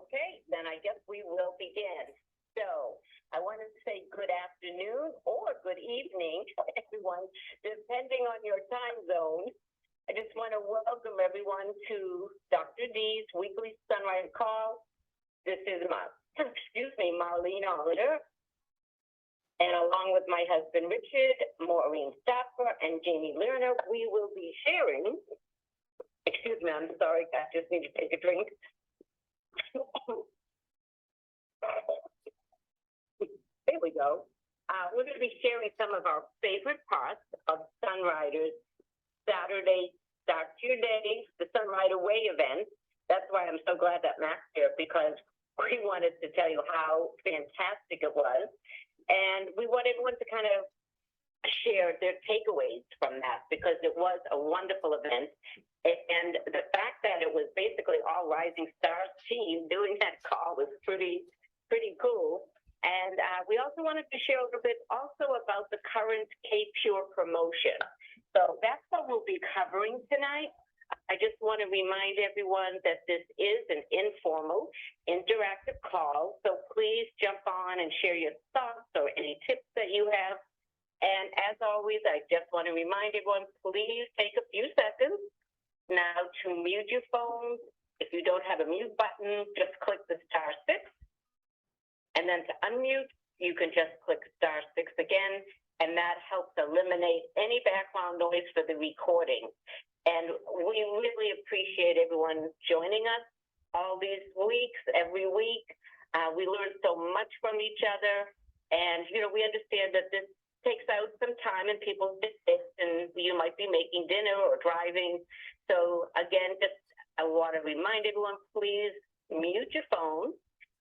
Okay, then I guess we will begin. So I want to say good afternoon or good evening to everyone, depending on your time zone. I just want to welcome everyone to Dr. Dees Weekly Sunrider Call. This is Marlene Oliver. And along with my husband, Richard, Maureen Stopper, and Jamie Lerner, we will be sharing, excuse me, I'm sorry, I just need to take a drink. There we go. We're going to be sharing some of our favorite parts of Sunrider's Saturday Start Your Day, the Sunrider Way event. That's why I'm so glad that Matt's here, because we wanted to tell you how fantastic it was. And we want everyone to kind of share their takeaways from that, because it was a wonderful event. And the fact that it was basically all Rising Stars team doing that call was pretty cool. And we also wanted to share a little bit also about the current K-Pure promotion. So that's what we'll be covering tonight. I just want to remind everyone that this is an informal, interactive call, so please jump on and share your thoughts or any tips that you have. And as always, I just want to remind everyone, please take a few seconds now to mute your phones. If you don't have a mute button, just click the *6. And then to unmute, you can just click *6 again, and that helps eliminate any background noise for the recording. And we really appreciate everyone joining us all these weeks, every week. We learn so much from each other. And, we understand that this takes out some time in people's business, and you might be making dinner or driving. So, again, I want to remind everyone, please mute your phone,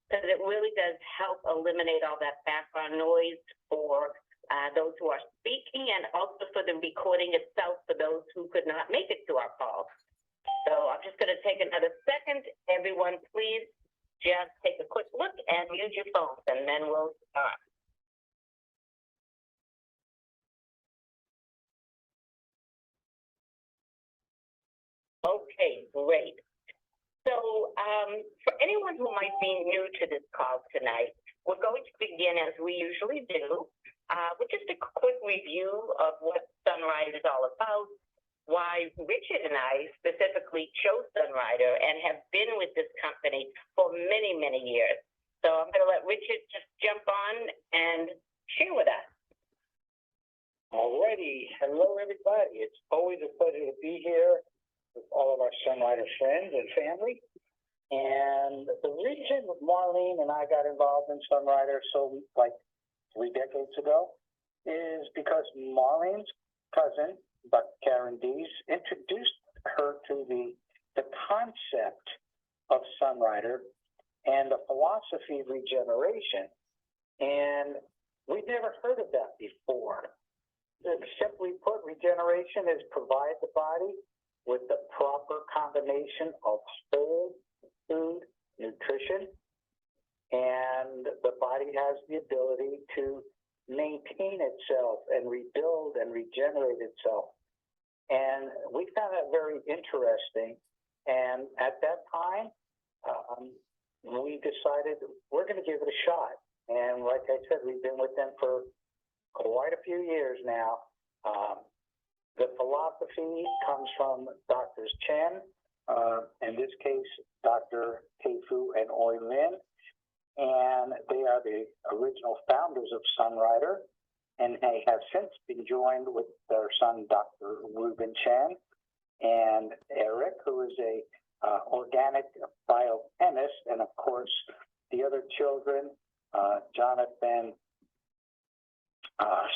because it really does help eliminate all that background noise for those who are speaking, and also for the recording itself for those who could not make it to our call. So I'm just going to take another second. Everyone, please just take a quick look and mute your phones, and then we'll start. Okay, great. So for anyone who might be new to this call tonight, we're going to begin as we usually do with just a quick review of what Sunrider is all about, why Richard and I specifically chose Sunrider and have been with this company for many, many years. So I'm going to let Richard just jump on and share with us. Alrighty. Hello, everybody. It's always a pleasure to be here with all of our Sunrider friends and family. And the reason Marlene and I got involved in Sunrider like 3 decades ago is because Marlene's cousin, Dr. Karen Dees, introduced her to the concept of Sunrider and the philosophy of regeneration. And we'd never heard of that before. Simply put, regeneration is provide the body with the proper combination of whole food, nutrition, and the body has the ability to maintain itself and rebuild and regenerate itself. And we found that very interesting. And at that time, we decided we're going to give it a shot. And like I said, we've been with them for quite a few years now. The philosophy comes from Drs. Chen, in this case, Dr. Tei-Fu and Oi Lin, and they are the original founders of Sunrider, and they have since been joined with their son, Dr. Ruben Chen, and Eric, who is a organic biochemist, and of course, the other children, Jonathan,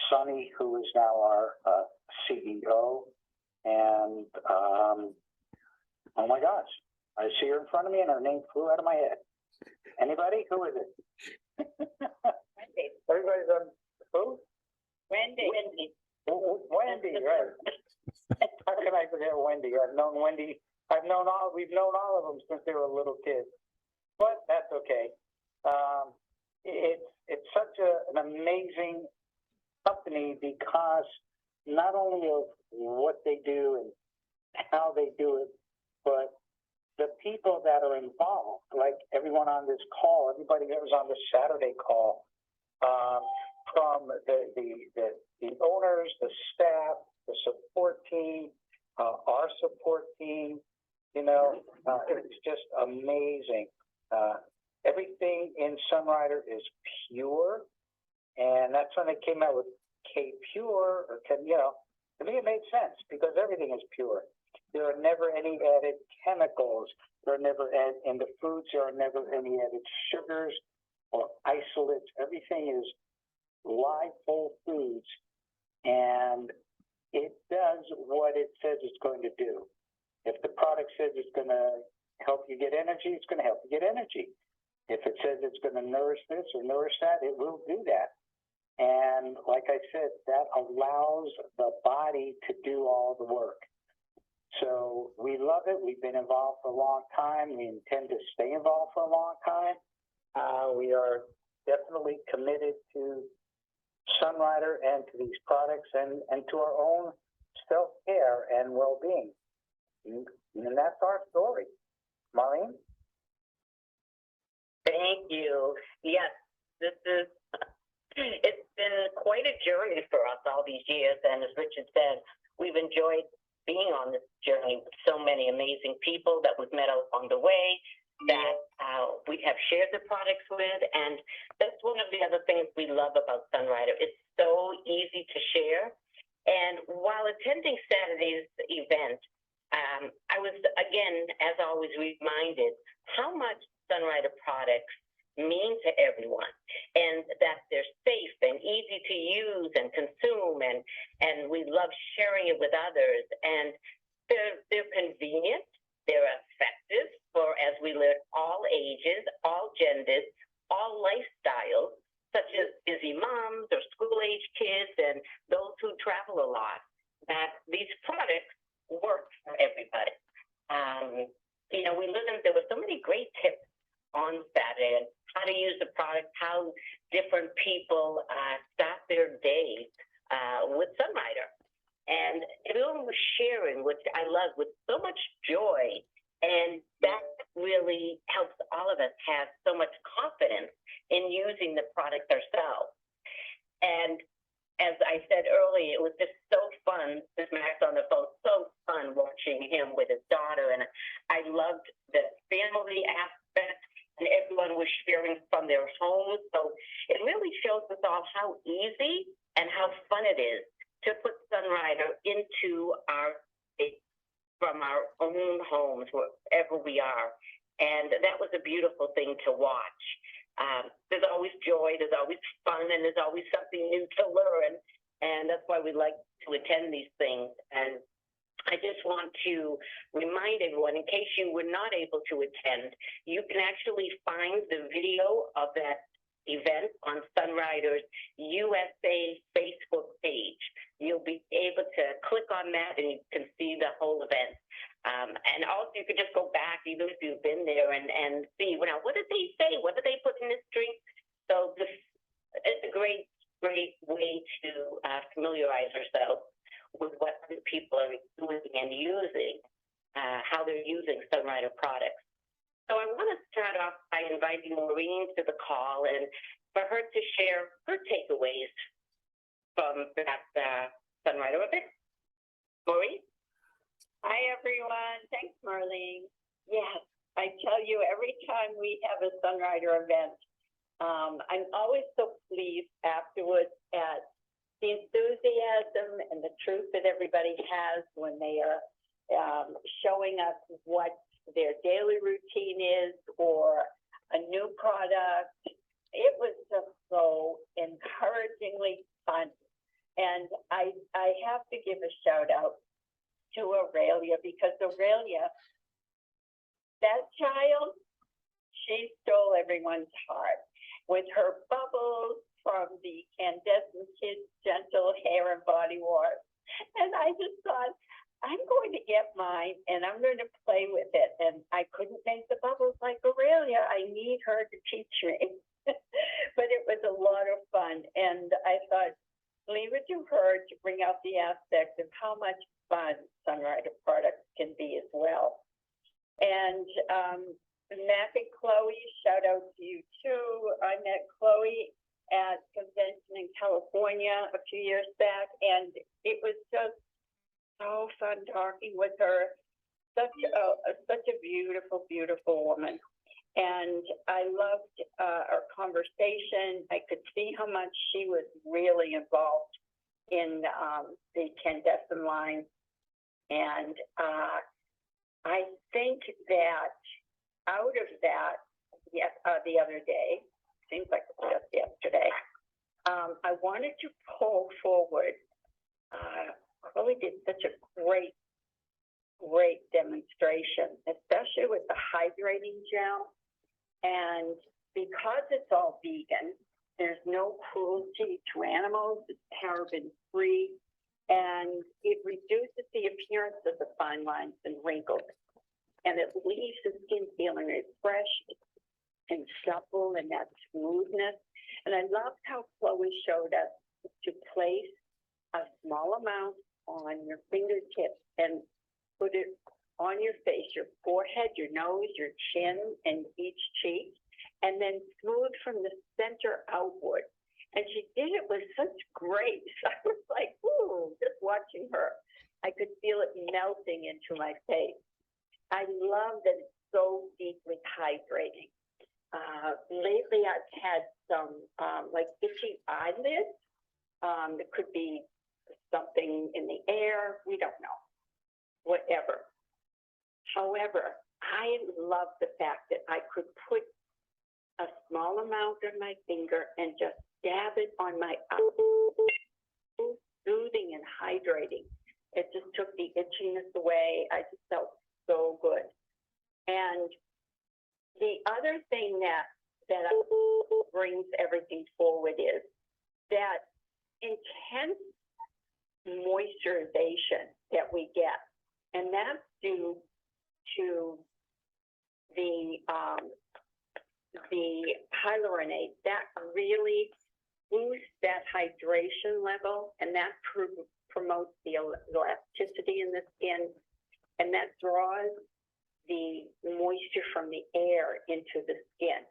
Sonny, who is now our CEO, and oh my gosh, I see her in front of me and her name flew out of my head. Anybody? Who is it? Wendy. Everybody's on who? Wendy, right. How can I forget Wendy? I've known Wendy. We've known all of them since they were little kids. But that's okay. It's such an amazing company because not only of what they do and how they do it, but the people that are involved, like everyone on this call, everybody that was on the Saturday call, from the owners, the staff, the support team, our support team, it's just amazing. Everything in Sunrider is pure, and that's when they came out with K Pure, or to me it made sense because everything is pure. There are never any added chemicals. There are never in the foods. There are never any added sugars or isolates. Everything is live whole foods, and it does what it says it's going to do. If the product says it's going to help you get energy, it's going to help you get energy. If it says it's going to nourish this or nourish that, it will do that. And like I said, that allows the body to do all the work. So we love it. We've been involved for a long time. We intend to stay involved for a long time. We are definitely committed to Sunrider and to these products and to our own self-care and well-being. And that's our story. Maureen? Thank you. Yes, it's been quite a journey for us all these years. And as Richard said, we've enjoyed being on this journey with so many amazing people that we've met along the way, that we have shared the products with. And that's one of the other things we love about Sunrider. It's so easy to share. And while attending Saturday's event, I was, again, as always, reminded how much Sunrider products mean to everyone, and that they're safe and easy to use and consume, and we love sharing it with others. And they're convenient, they're effective for, as we learn, all ages, all genders, all lifestyles, such as busy moms or school-age kids and those who travel a lot. That these products work for everybody. There were so many great tips on Saturday, how to use the product, how different people start their day with Sunrider. And everyone was sharing, which I love, with so much joy. And that really helps all of us have so much confidence in using the product ourselves. And as I said earlier, it was just so fun, with Max on the phone, so fun watching him with his daughter. And I loved the family aspect, and everyone was sharing from their homes. So it really shows us all how easy and how fun it is to put Sunrider into from our own homes, wherever we are. And that was a beautiful thing to watch. There's always joy, there's always fun, and there's always something new to learn. And that's why we like to attend these things. And I just want to remind everyone, in case you were not able to attend, you can actually find the video of that event on Sunrider's USA Facebook page. You'll be able to click on that and you can see the whole event. And also you could just go back, even if you've been there, and see, what did they say? What did they put in this drink? So it's a great way to familiarize ourselves with what other people are doing and using, how they're using Sunrider products. So I want to start off by inviting Maureen to the call and for her to share her takeaways from that Sunrider event. Maureen? Hi, everyone. Thanks, Marlene. Yes. I tell you, every time we have a Sunrider event, I'm always so pleased afterwards at the enthusiasm and the truth that everybody has when they are showing us what their daily routine is or a new product. It was just so encouragingly fun. And I have to give a shout out to Aurelia, because Aurelia, that child, she stole everyone's heart with her bubbles from the Candescent Kids Gentle Hair and Body Wash. And I just thought, I'm going to get mine and I'm going to play with it. And I couldn't make the bubbles like Aurelia. I need her to teach me. But it was a lot of fun. And I thought, leave it to her to bring out the aspect of how much fun Sunrider products can be as well. And, Mac and Chloe, shout out to you too. I met Chloe at convention in California a few years back, and it was just so fun talking with her. Such a beautiful, beautiful woman. And I loved our conversation. I could see how much she was really involved in the Candescent line. And I think that out of that, the other day, seems like it was just yesterday, I wanted to pull forward. Chloe did such a great demonstration, especially with the hydrating gel. And because it's all vegan, there's no cruelty to animals, it's paraben free, and it reduces the appearance of the fine lines and wrinkles. And it leaves the skin feeling refreshed and supple and that smoothness. And I loved how Chloe showed us to place a small amount on your fingertips and put it on your face, your forehead, your nose, your chin, and each cheek, and then smooth from the center outward. And she did it with such grace. I was like, ooh, just watching her. I could feel it melting into my face. I love that it's so deeply hydrating. Lately, I've had some like itchy eyelids. It could be something in the air. We don't know. Whatever. However, I love the fact that I could put a small amount on my finger and just dab it on my eye, soothing and hydrating. It just took the itchiness away. I just felt so good. And the other thing that brings everything forward is that intense moisturization that we get, and that's due to the hyaluronate that really boosts that hydration level, and that promotes the elasticity in the skin, and that draws the moisture from the air into the skin.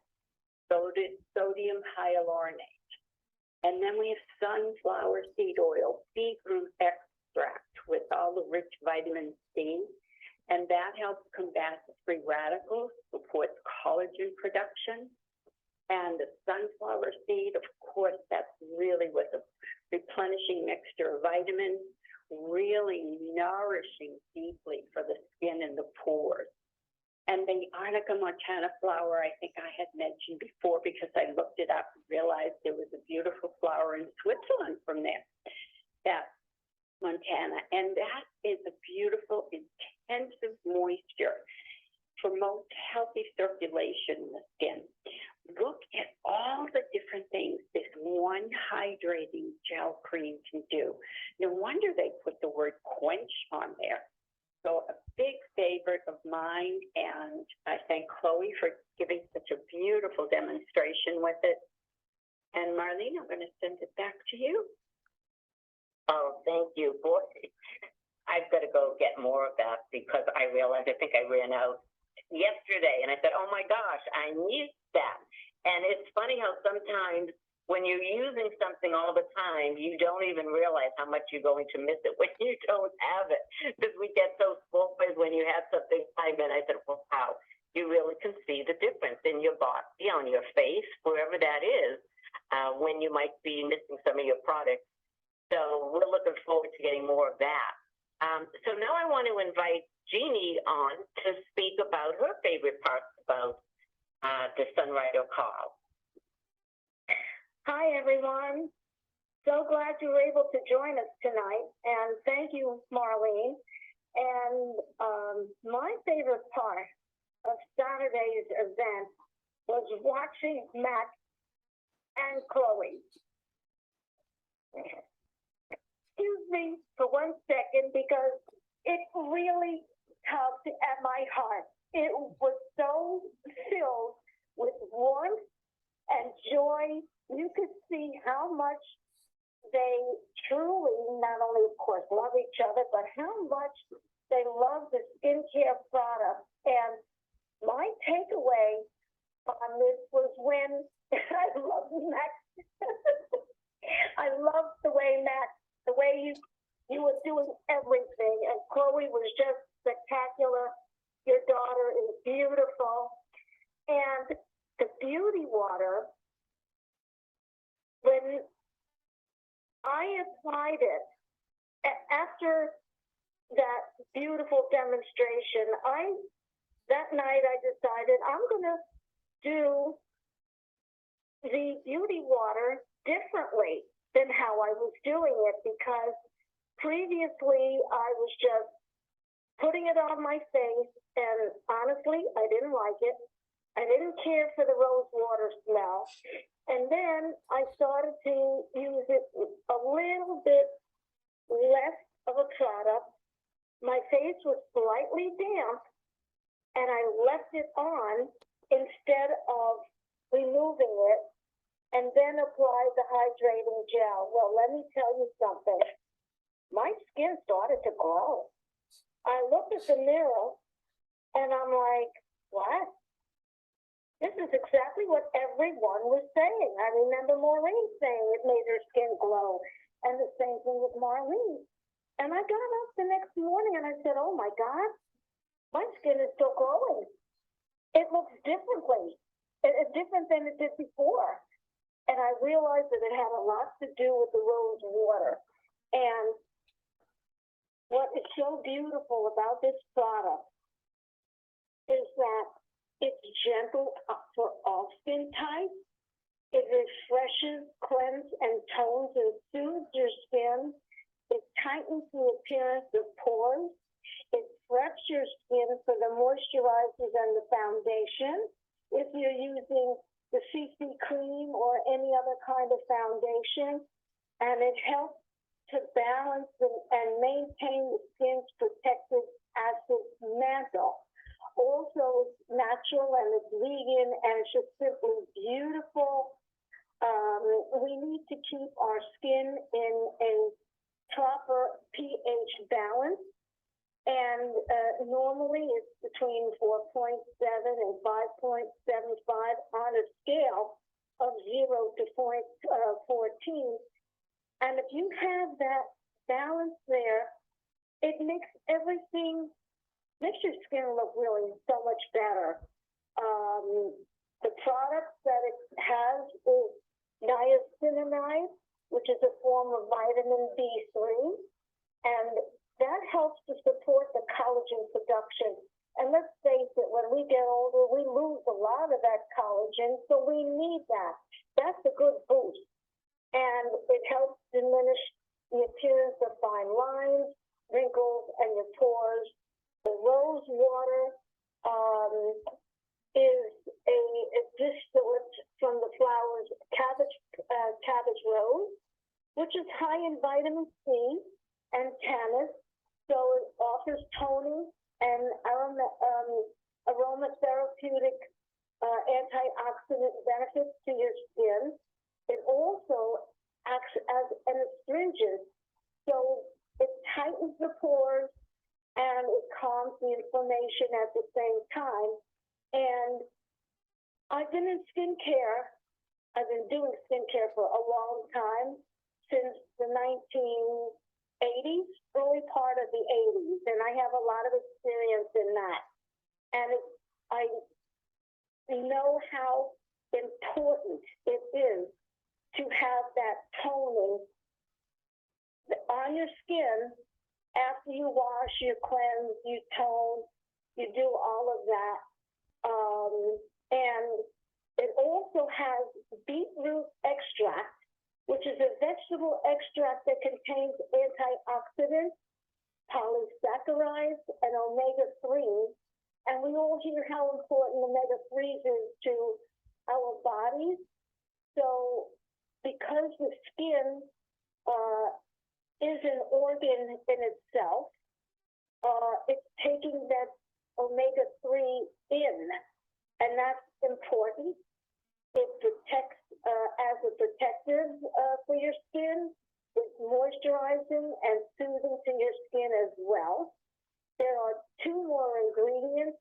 Sodium hyaluronate. And then we have sunflower seed oil, beetroot extract with all the rich vitamin C, and that helps combat free radicals, supports collagen production. And the sunflower seed, of course, that's really with a replenishing mixture of vitamins, really nourishing deeply for the skin and the pores. And the Arnica montana flower, I think I had mentioned before because I looked it up and realized there was a beautiful flower in Switzerland from there, that Montana. And that is a beautiful, intensive moisture, promotes healthy circulation in the skin. Look at all the different things this one hydrating gel cream can do. No wonder they put the word quench on there. So a big favorite of mine, and I thank Chloe for giving such a beautiful demonstration with it. And Marlene, I'm going to send it back to you. Oh, thank you. Boy, I've got to go get more of that because I realized I think I ran out yesterday, and I said, oh my gosh, I need that. And it's funny how sometimes when you're using something all the time, you don't even realize how much you're going to miss it when you don't have it. Because we get so spoiled when you have something 5 minutes. I said, well, wow, you really can see the difference in your body, on your face, wherever that is, when you might be missing some of your products. So we're looking forward to getting more of that. So now I want to invite Jeannie on to speak about her favorite parts about the Sunrider Call. Hi, everyone. So glad you were able to join us tonight, and thank you, Marlene. And my favorite part of Saturday's event was watching Matt and Chloe. Excuse me for 1 second, because it really tugged at my heart. It was so filled with warmth and joy. You could see how much they truly, not only, of course, love each other, but how much they love the skincare products. And takeaway on this was when I love Max. I loved the way Max, the way you were doing everything, and Chloe was just spectacular. Your daughter is beautiful, and the beauty water. When I applied it after that beautiful demonstration, that night I decided I'm gonna do the beauty water differently than how I was doing it, because previously I was just putting it on my face, and honestly, I didn't like it. I didn't care for the rose water smell. And then I started to use it a little bit less of a product. My face was slightly damp, and I left it on instead of removing it, and then applied the hydrating gel. Well, let me tell you something. My skin started to glow. I looked at the mirror, and I'm like, what? This is exactly what everyone was saying. I remember Maureen saying it made her skin glow, and the same thing with Marlene. And I got up the next morning and I said, oh my God, my skin is still glowing. It looks differently. It's different than it did before. And I realized that it had a lot to do with the rose water. And what is so beautiful about this product is that it's gentle for all skin types. It refreshes, cleanses, and tones and soothes your skin. It tightens the appearance of pores. It preps your skin for the moisturizers and the foundation. If you're using the CC cream or any other kind of foundation, and it helps to balance and maintain the skin's protective acid mantle. Also, it's natural and it's vegan, and it's just simply beautiful. We need to keep our skin in a proper pH balance, and normally it's between 4.7 and 5.75 on a scale of 0 to 14. And if you have that balance there, it makes your skin look really so much better. The product that it has is niacinamide, which is a form of vitamin B3, and that helps to support the collagen production. And let's face it, when we get older, we lose a lot of that collagen, so we need that. That's a good boost. And it helps diminish the appearance of fine lines, wrinkles, and your pores. The rose water is a distillate from the flowers cabbage rose, which is high in vitamin C and tannins, so it offers toning and aromatherapeutic antioxidant benefits to your skin. It also acts as an astringent, so it tightens the pores and it calms the inflammation at the same time. And I've been in skincare. I've been doing skincare for a long time, since the 1980s, early part of the 80s, and I have a lot of experience in that. And I know how important it is to have that toning on your skin. After you wash, you cleanse, you tone, you do all of that. And it also has beetroot extract, which is a vegetable extract that contains antioxidants, polysaccharides, and omega-3s. And we all hear how important omega-3s is to our bodies. So because the skin is an organ in itself, it's taking that omega-3 in, and that's important. It protects as a protective for your skin. It's moisturizing and soothing to your skin as well. There are 2 more ingredients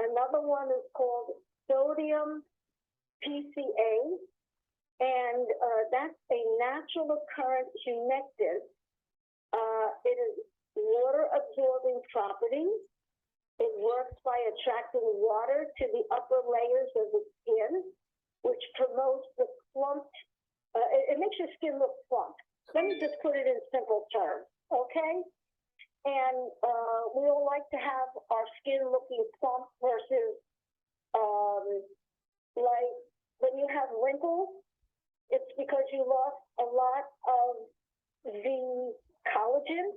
Another one is called sodium PCA, and that's a natural occurrent humectant. It is water-absorbing properties. It works by attracting water to the upper layers of the skin, which promotes the plump. It makes your skin look plump. Let me just put it in simple terms, okay? And we all like to have our skin looking plump versus like when you have wrinkles, it's because you lost a lot of the collagen,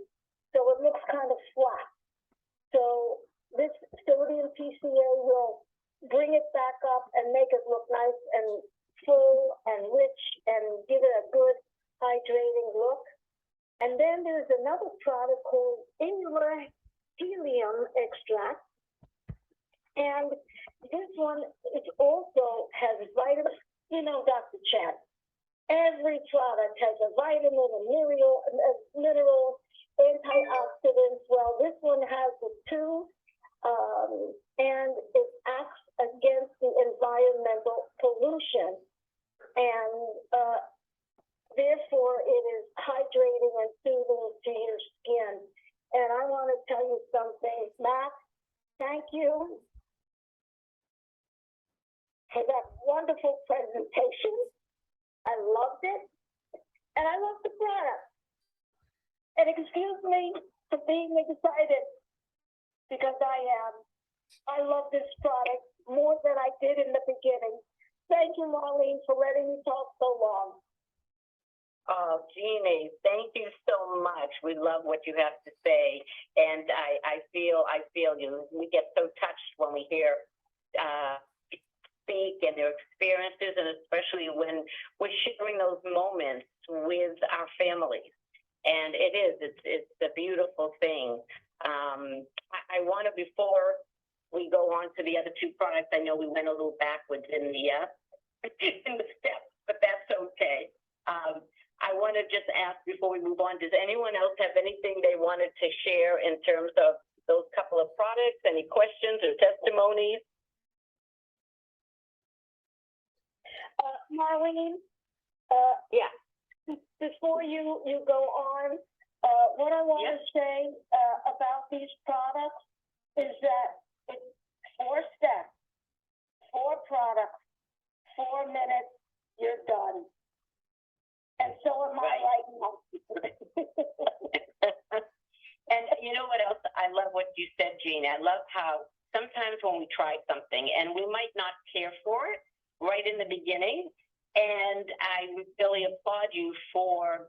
so it looks kind of flat. So this sodium PCA will bring it back up and make it look nice and full and rich and give it a good hydrating look. And then there's another product called insular helium extract. And this one, it also has vitamins. You know, Dr. Chan, every product has a vitamin, a mineral, antioxidants. Well, this one has the two, and it acts against the environmental pollution. And therefore, it is hydrating and soothing to your skin. And I want to tell you something, Matt, thank you for that wonderful presentation. I loved it, and I love the product. And excuse me for being excited, because I am. I love this product more than I did in the beginning. Thank you, Marlene, for letting me talk so long. Oh, Jeannie, thank you so much. We love what you have to say, and I feel you. We get so touched when we hear speak and their experiences, and especially when we're sharing those moments with our families. And it's a beautiful thing. I want to, before we go on to the other two products, I know we went a little backwards in the steps, but that's okay. I want to just ask before we move on, does anyone else have anything they wanted to share in terms of those couple of products? Any questions or testimonies? Marlene, Yeah. before you go on, what I want to say about these products is that it's 4 steps, 4 products, 4 minutes, you're done. And so am I right now. And you know what else? I love what you said, Jean. I love how sometimes when we try something and we might not care for it right in the beginning, and I really applaud you for,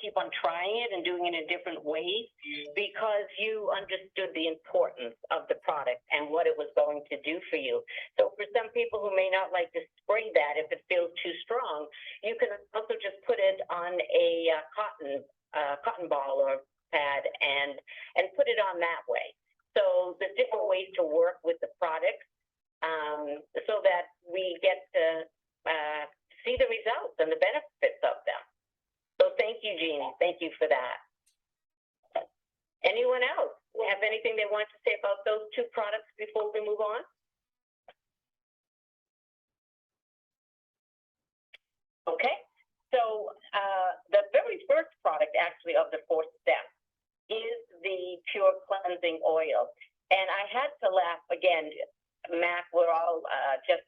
keep on trying it and doing it in different ways, because you understood the importance of the product and what it was going to do for you. So for some people who may not like to spray that if it feels too strong, you can also just put it on a cotton ball or pad and put it on that way. So there's different ways to work with the products so that we get to see the results and the benefits of them. So thank you, Jeannie. Thank you for that. Anyone else have anything they want to say about those two products before we move on? Okay. So the very first product, actually, of the 4th step is the Pure Cleansing Oil. And I had to laugh again, Mac, we're all just,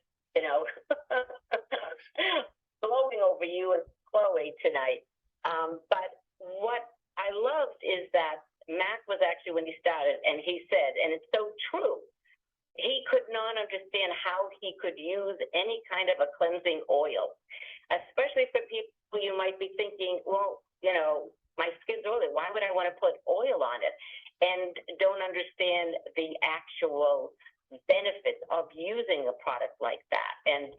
blowing over you and Chloe tonight. But what I loved is that Mac was actually, when he started, and he said, and it's so true, he could not understand how he could use any kind of a cleansing oil, especially for people who you might be thinking, well, my skin's oily, why would I want to put oil on it? And don't understand the actual benefits of using a product like that. And,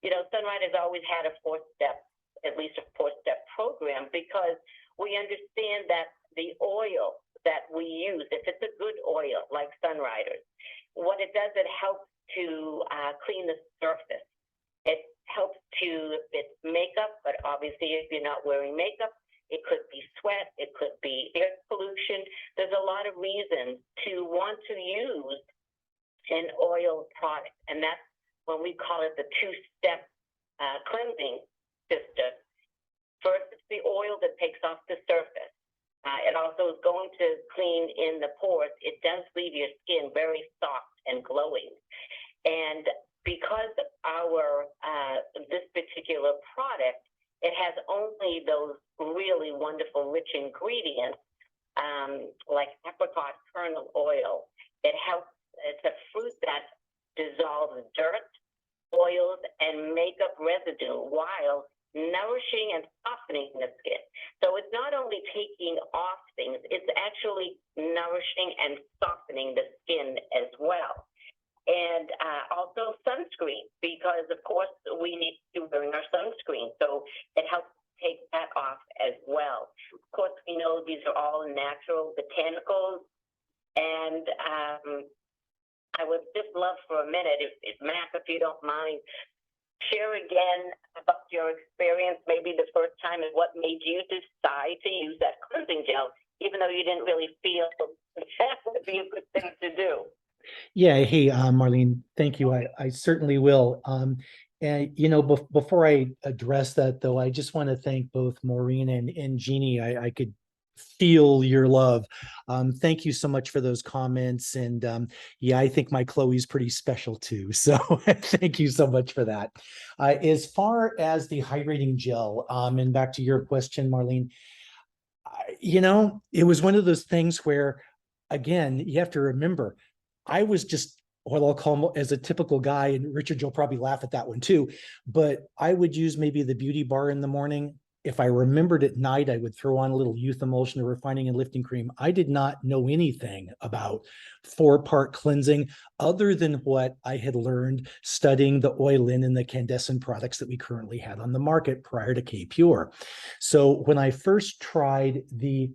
Sunrider's always had a 4-step, at least a 4-step program, because we understand that the oil that we use, if it's a good oil like Sunrider's, what it does, it helps to clean the surface. It helps to, it's makeup, but obviously if you're not wearing makeup, it could be sweat, it could be air pollution. There's a lot of reasons to want to use an oil product, and that's when we call it the two-step cleansing system. First, it's the oil that takes off the surface. It also is going to clean in the pores. It does leave your skin very soft and glowing. And because our this particular product, it has only those really wonderful rich ingredients like apricot kernel oil. It's a fruit that dissolves dirt, oils, and makeup residue while nourishing and softening the skin. So it's not only taking off things, it's actually nourishing and softening the skin as well. And also sunscreen, because of course we need to be wearing our sunscreen. So it helps take that off as well. Of course, we know these are all natural botanicals. And I would just love for a minute, if Matt, if you don't mind, share again about your experience, maybe the first time, and what made you decide to use that cleansing gel, even though you didn't really feel that would be a good thing to do. Yeah. Hey, Marlene, thank you. I certainly will. And, you know, before I address that, though, I just want to thank both Maureen and Jeannie. I could feel your love. Thank you so much for those comments. And yeah, I think my Chloe's pretty special too. So thank you so much for that. As far as the hydrating gel, and back to your question, Marlene, you know, it was one of those things where, again, you have to remember, I was just, what I'll call as a typical guy, and Richard, you'll probably laugh at that one too, but I would use maybe the beauty bar in the morning. If I remembered at night, I would throw on a little youth emulsion or refining and lifting cream. I did not know anything about 4-part cleansing other than what I had learned studying the oil-in and the candescent products that we currently had on the market prior to K-Pure. So when I first tried the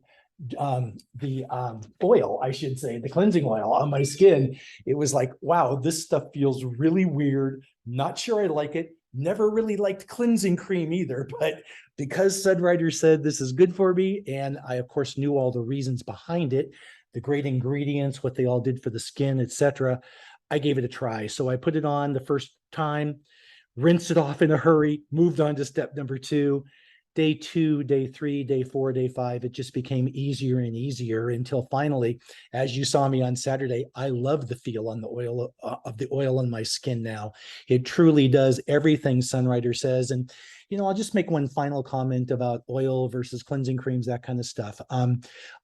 oil, I should say, the cleansing oil on my skin, it was like, wow, this stuff feels really weird. Not sure I like it. Never really liked cleansing cream either, but because Sunrider said this is good for me, and I of course knew all the reasons behind it, the great ingredients, what they all did for the skin, etc., I gave it a try. So I put it on the first time, rinsed it off in a hurry, moved on to step number 2. Day 2, day 3, day 4, day 5, it just became easier and easier until finally, as you saw me on Saturday, I love the feel on the oil of the oil on my skin now. It truly does everything Sunrider says. And, you know, I'll just make one final comment about oil versus cleansing creams, that kind of stuff.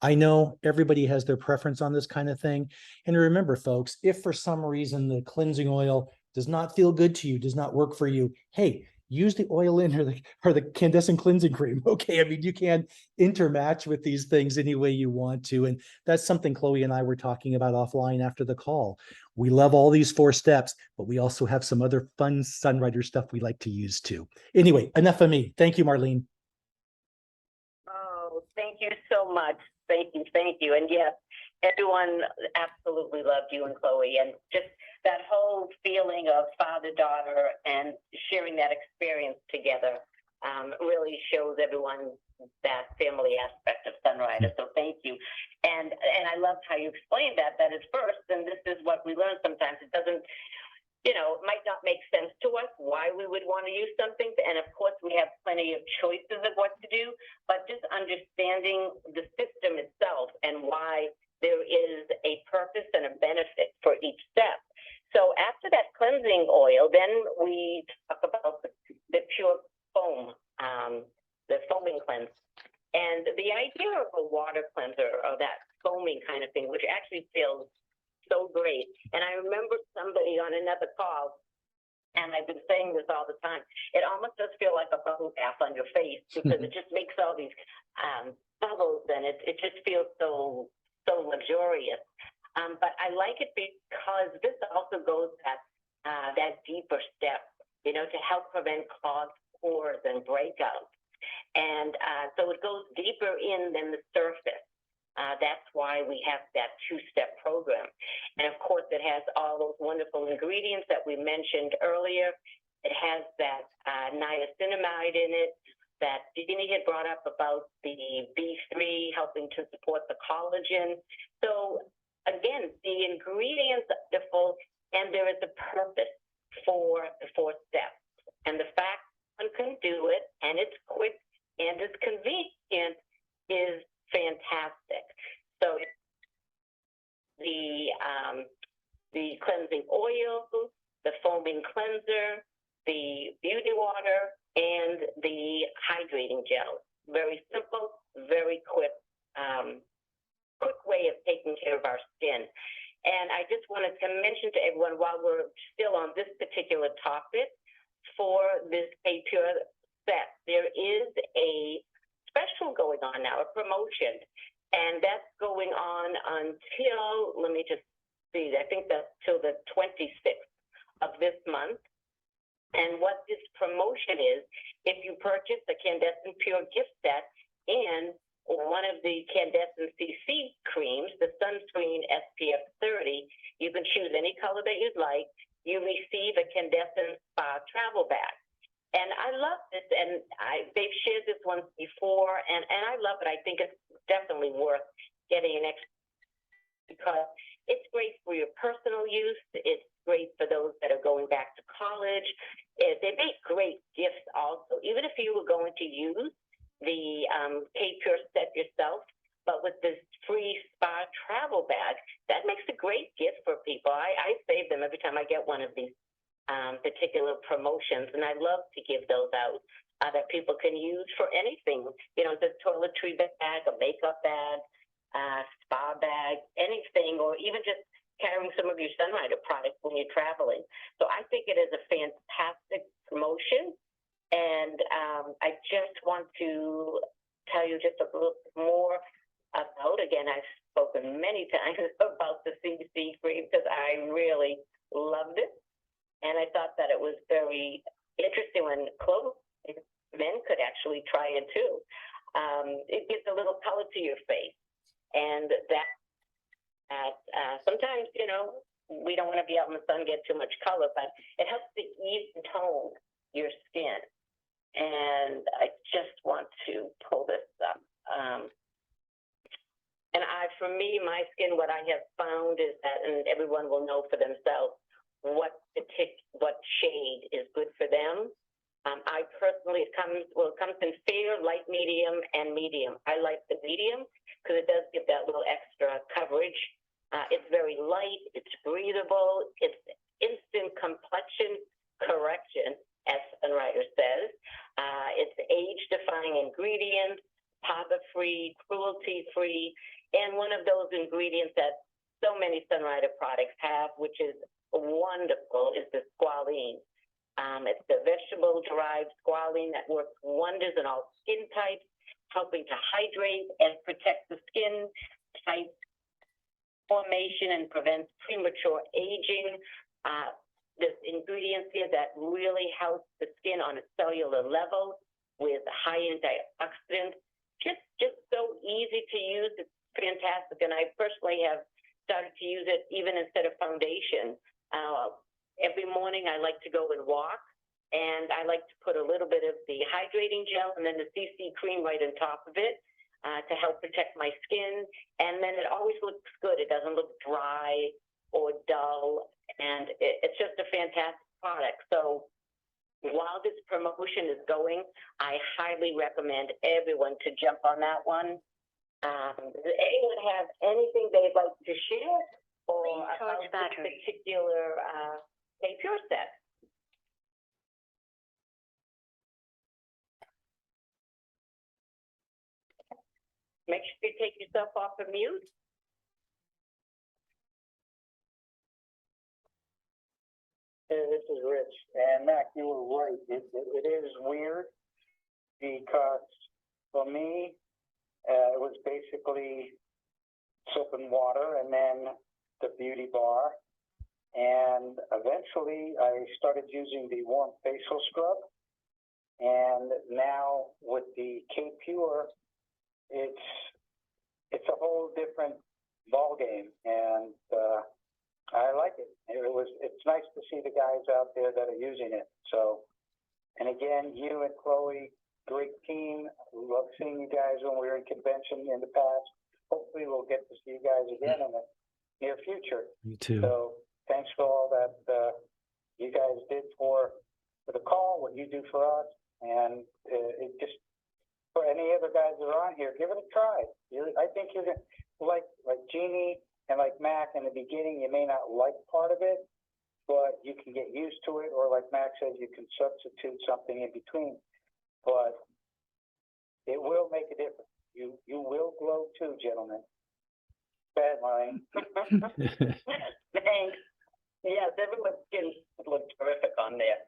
I know everybody has their preference on this kind of thing. And remember, folks, if for some reason the cleansing oil does not feel good to you, does not work for you, hey, use the oil-in or the candescent cleansing cream. Okay, I mean, you can intermatch with these things any way you want to. And that's something Chloe and I were talking about offline after the call. We love all these 4 steps, but we also have some other fun Sunrider stuff we like to use too. Anyway, enough of me. Thank you, Marlene. Oh, thank you so much. Thank you. Thank you. And yes, everyone absolutely loved you and Chloe, and just that whole feeling of father-daughter and sharing that experience together really shows everyone that family aspect of Sunrider. So thank you. And I loved how you explained that at first, and this is what we learn sometimes. It doesn't, you know, it might not make sense to us why we would want to use something. And of course, we have plenty of choices of what to do, but just understanding the system itself and why there is a purpose and a benefit for each step. So after that cleansing oil, then we talk about the pure foam, the foaming cleanse. And the idea of a water cleanser or that foaming kind of thing, which actually feels so great. And I remember somebody on another call, and I've been saying this all the time, it almost does feel like a bubble bath on your face because it just makes all these bubbles, and it just feels so luxurious. But I like it because this also goes that deeper step, you know, to help prevent clogged pores and breakouts. And so it goes deeper in than the surface. That's why we have that 2-step program. And of course, it has all those wonderful ingredients that we mentioned earlier. It has that niacinamide in it that Jeannie had brought up about the B3 helping to support the collagen. So again, the ingredients are wonderful, there is a purpose for the 4 steps. And the fact one can do it and it's quick and it's convenient is fantastic. So the cleansing oil, the foaming cleanser, the beauty water, and the hydrating gel. Very simple, very quick way of taking care of our skin. And I just wanted to mention to everyone, while we're still on this particular topic, for this K-Pure set, there is a special going on now, a promotion, and that's going on until, let me just see, I think that's till the 26th of this month. And what this promotion is, if you purchase the Candescent Pure gift set and one of the Candescent CC creams, the sunscreen SPF 30, you can choose any color that you'd like. You receive a Candescent Spa travel bag. And I love this, and they've shared this once before, and I love it. I think it's definitely worth getting an extra, because it's great for your personal use. It's great for those that are going back to college. They make great gifts also, even if you were going to use the K-Pure set yourself, but with this free spa travel bag, that makes a great gift for people. I save them every time I get one of these particular promotions, and I love to give those out that people can use for anything. You know, the toiletry bag, a makeup bag, spa bag, anything, or even just carrying some of your Sunrider products when you're traveling. So I think it is a fantastic promotion, and I just want to tell you just a little bit more about, again, I've spoken many times about the CC cream because I really loved it. And I thought that it was very interesting when men could actually try it too. It gives a little color to your face. And that sometimes, you know, we don't want to be out in the sun, get too much color, but it helps to even tone your skin. And I just want to pull this up. And for me, my skin, what I have found is that, and everyone will know for themselves, what shade is good for them. I personally, it comes in fair, light, medium, and medium. I like the medium because it does give that little extra coverage. It's very light, it's breathable, it's instant complexion correction, as Sunrider says. It's age-defying ingredients, PABA-free, cruelty-free, and one of those ingredients that so many Sunrider products have, which is wonderful, is the squalene. It's the vegetable-derived squalene that works wonders in all skin types, helping to hydrate and protect the skin type formation and prevents premature aging. There's ingredients here that really help the skin on a cellular level with high antioxidants. Just so easy to use. It's fantastic, and I personally have started to use it even instead of foundation. Every morning I like to go and walk, and I like to put a little bit of the hydrating gel and then the CC cream right on top of it to help protect my skin. And then it always looks good. It doesn't look dry or dull, and it's just a fantastic product. So while this promotion is going, I highly recommend everyone to jump on that one. Does anyone have anything they'd like to share or about this particular K-Pure set? Make sure you take yourself off of mute. This is Rich, and Mac, you were right. It is weird because for me, it was basically soap and water, and then the beauty bar, and eventually I started using the warm facial scrub, and now with the K-Pure, it's a whole different ball game, and I like it. It's nice to see the guys out there that are using it. So, and again, you and Chloe, great team. Love seeing you guys when we were in convention in the past. Hopefully we'll get to see you guys again in the near future. You too. So thanks thanks for all that, you guys did for the call, what you do for us, and it just, for any other guys that are on here, give it a try. I think you're gonna, like Jeannie and like Mac in the beginning, you may not like part of it, but you can get used to it, or like Mac says, you can substitute something in between. But it will make a difference. You will glow too, gentlemen. Bad line. Thanks. Yes, everyone's skin looked terrific on there.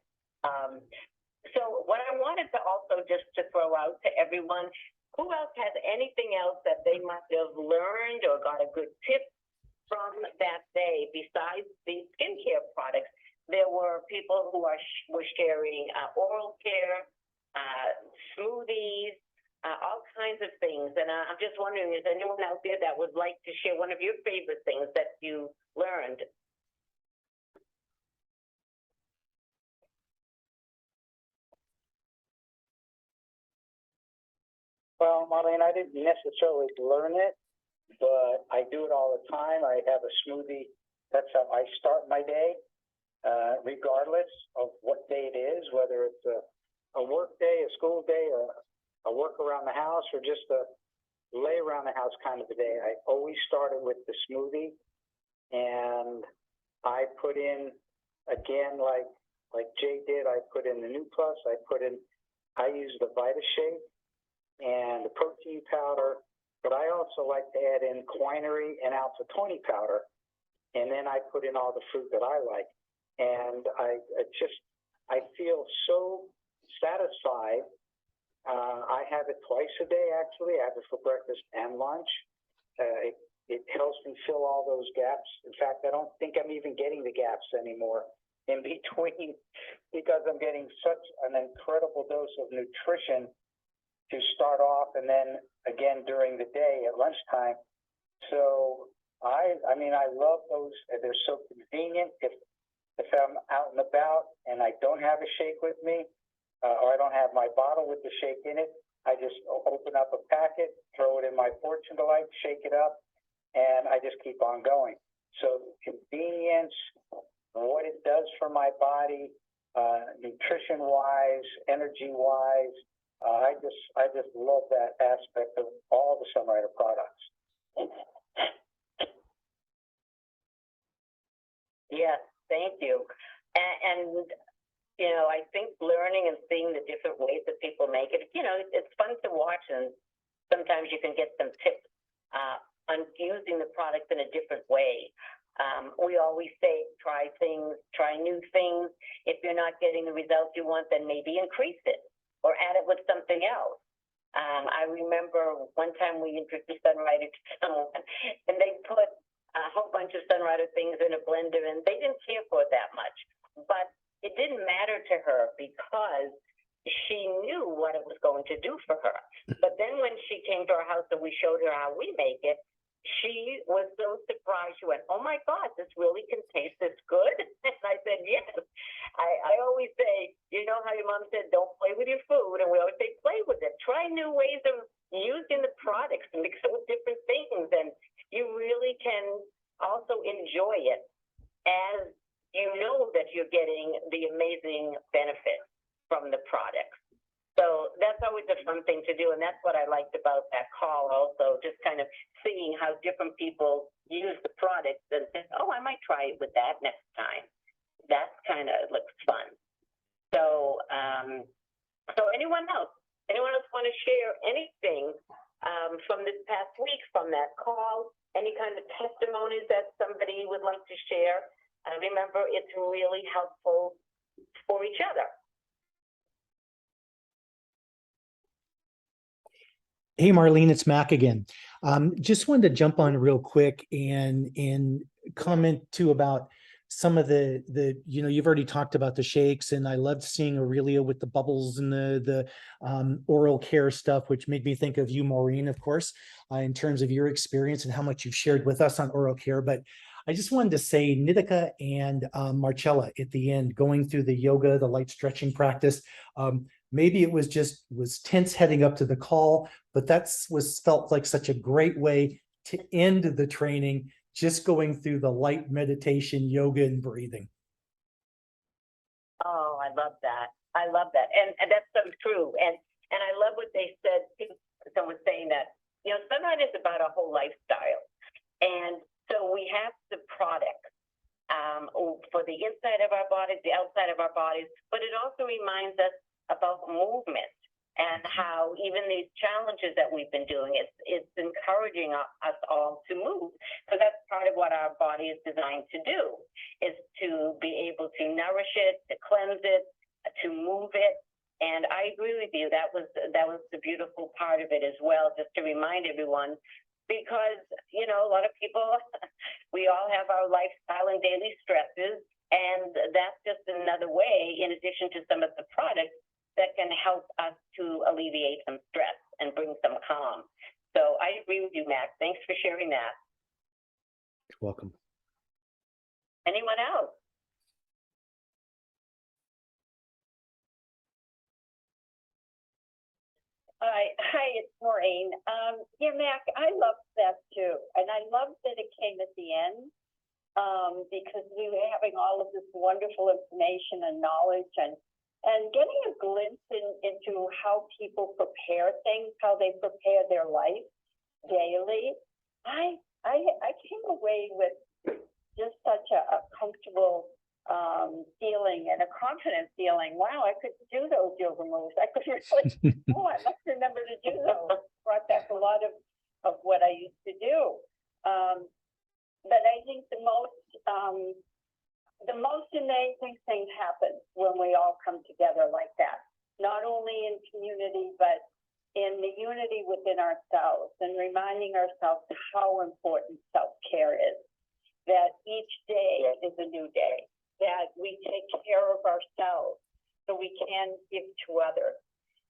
So what I wanted to also just to throw out to everyone, who else has anything else that they must have learned or got a good tip from that day besides the skincare products? There were people who were sharing oral care, smoothies, all kinds of things. And I'm just wondering, is anyone out there that would like to share one of your favorite things that you learned? Well, Marlene, I didn't necessarily learn it, but I do it all the time. I have a smoothie. That's how I start my day, regardless of what day it is, whether it's a work day, a school day, or a work around the house, or just a lay around the house kind of a day. I always started with the smoothie, and I put in, again, like Jay did, I put in the New Plus, I use the Vita Shake and the protein powder, but I also like to add in Quinery and Alpha 20 powder, and then I put in all the fruit that I like. And I feel so satisfied. I have it twice a day, actually. I have it for breakfast and lunch. It helps me fill all those gaps. In fact, I don't think I'm even getting the gaps anymore in between, because I'm getting such an incredible dose of nutrition to start off, and then again during the day at lunchtime. So I mean, I love those. They're so convenient. If I'm out and about and I don't have a shake with me, or I don't have my bottle with the shake in it, I just open up a packet, throw it in my Fortune Delight, shake it up, and I just keep on going. So convenience, what it does for my body, nutrition-wise, energy-wise, I just love that aspect of all the Sunrider products. Yes, thank you. And you know, I think learning and seeing the different ways that people make it, you know, it's fun to watch, and sometimes you can get some tips on using the product in a different way. We always say, try new things. If you're not getting the results you want, then maybe increase it or add it with something else. I remember one time we introduced Sunrider to someone, and they put a whole bunch of Sunrider things in a blender, and they didn't care for it that much. But it didn't matter to her because she knew what it was going to do for her. But then when she came to our house and we showed her how we make it, she was so surprised. She went, "Oh my God, this really can taste this good?" And I said, "Yes." I always say, you know how your mom said, don't play with your food, and we always say, play with it. Try new ways of using the products and mix it with different things, and you really can also enjoy it as you know that you're getting the amazing benefit from the products. So that's always a fun thing to do, and that's what I liked about that call also, just kind of seeing how different people use the products and think, oh, I might try it with that next time. That kind of looks fun. So, so anyone else want to share anything from this past week, from that call, any kind of testimonies that somebody would like to share? Remember, it's really helpful for each other. Hey, Marlene, it's Mac again. Just wanted to jump on real quick and comment too about some of the you know, you've already talked about the shakes, and I loved seeing Aurelia with the bubbles and the oral care stuff, which made me think of you, Maureen, of course, in terms of your experience and how much you've shared with us on oral care. But I just wanted to say Nitika and Marcella at the end, going through the yoga, the light stretching practice. Maybe it was tense heading up to the call, but felt like such a great way to end the training, just going through the light meditation, yoga, and breathing. Oh, I love that. I love that. And that's so true. And I love what they said, someone saying that, you know, Sunrider is about a whole lifestyle. And so we have the product for the inside of our bodies, the outside of our bodies, but it also reminds us about movement and how even these challenges that we've been doing, it's encouraging us all to move. So that's part of what our body is designed to do, is to be able to nourish it, to cleanse it, to move it. And I agree with you. That was the beautiful part of it as well, just to remind everyone, because, you know, a lot of people, we all have our lifestyle and daily stresses, and that's just another way, in addition to some of the products, that can help us to alleviate some stress and bring some calm. So I agree with you, Max. Thanks for sharing that. You're welcome. Anyone else? Hi, it's Maureen. Yeah, Mac, I love that too. And I love that it came at the end, because we were having all of this wonderful information and knowledge and getting a glimpse into how people prepare things, how they prepare their life daily. I came away with just such a comfortable feeling and a confident feeling. Wow, I could do those yoga moves. I could really, I must remember to do those. Brought back a lot of what I used to do. But I think the most amazing thing happens when we all come together like that, not only in community, but in the unity within ourselves, and reminding ourselves how important self-care is, that each day is a new day, that we take care of ourselves so we can give to others.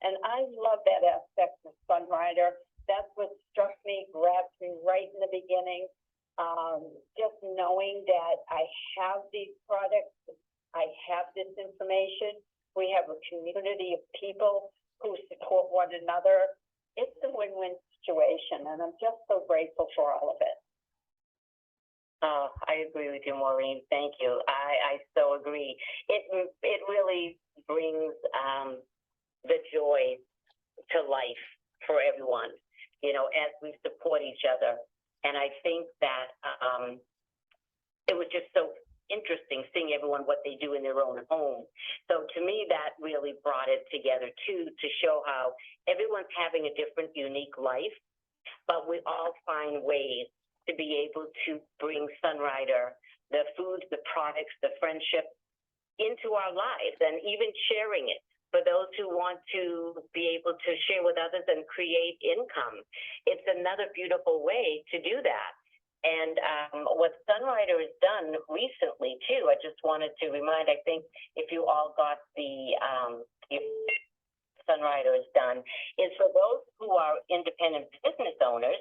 And I love that aspect of Sunrider. That's what struck me, grabbed me right in the beginning. Just knowing that I have these products, I have this information, we have a community of people who support one another. It's a win-win situation, and I'm just so grateful for all of it. Oh, I agree with you, Maureen. Thank you. I so agree. It really brings the joy to life for everyone, you know, as we support each other. And I think that it was just so interesting seeing everyone what they do in their own home. So to me, that really brought it together too, to show how everyone's having a different, unique life, but we all find ways to be able to bring Sunrider, the foods, the products, the friendship into our lives, and even sharing it for those who want to be able to share with others and create income. It's another beautiful way to do that. And what Sunrider has done recently too, I just wanted to remind, I think if you all got the Sunrider has done, is for those who are independent business owners,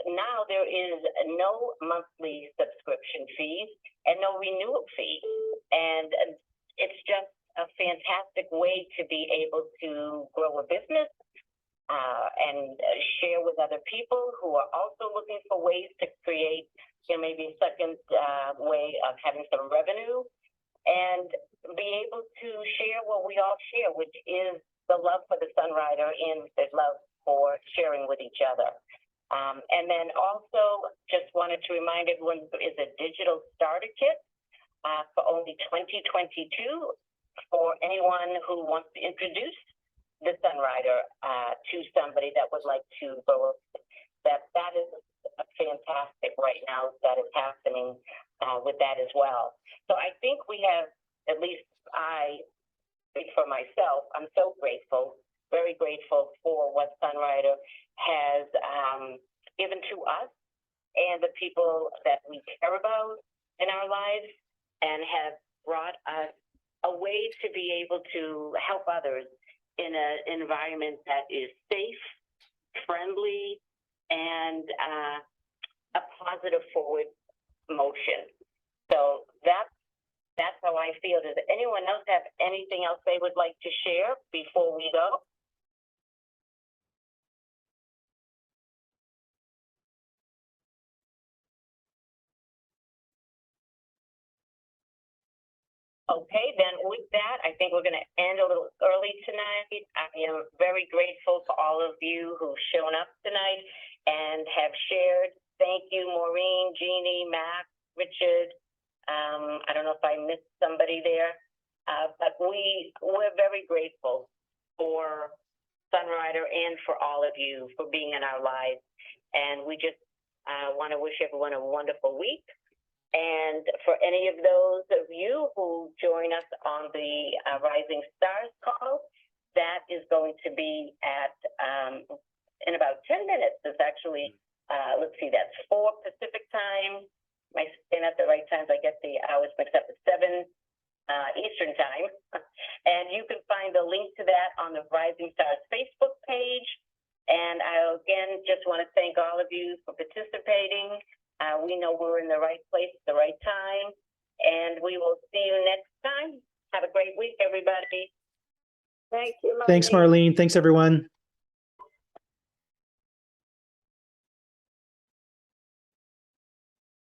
now there is no monthly subscription fees and no renewal fee. And it's just a fantastic way to be able to grow a business and share with other people who are also looking for ways to create, you know, maybe a second way of having some revenue, and be able to share what we all share, which is the love for the Sunrider and the love for sharing with each other. And then also just wanted to remind everyone there is a digital starter kit for only $20.22 for anyone who wants to introduce the Sunrider to somebody that would like to go. That is fantastic right now that is happening with that as well. So I think we have, at least I speak for myself, I'm so grateful, very grateful for what Sunrider has given to us and the people that we care about in our lives, and have brought us a way to be able to help others in an environment that is safe, friendly, and a positive forward motion. So that's how I feel. Does anyone else have anything else they would like to share before we go? Okay, then with that, I think we're gonna end a little early tonight. I am very grateful for all of you who've shown up tonight and have shared. Thank you, Maureen, Jeannie, Matt, Richard. I don't know if I missed somebody there, but we're very grateful for Sunrider and for all of you for being in our lives. And we just want to wish everyone a wonderful week. And for any of those of you who join us on the Rising Stars call, that is going to be at in about 10 minutes. It's actually, let's see, that's 4 Pacific time. Am I staying at the right times? I get the hours mixed up. It's 7 Eastern time. And you can find the link to that on the Rising Stars Facebook page. And I again just want to thank all of you for participating. We know we're in the right place at the right time, and we will see you next time. Have a great week, everybody. Thank you. Thanks, Marlene. Marlene. Thanks, everyone.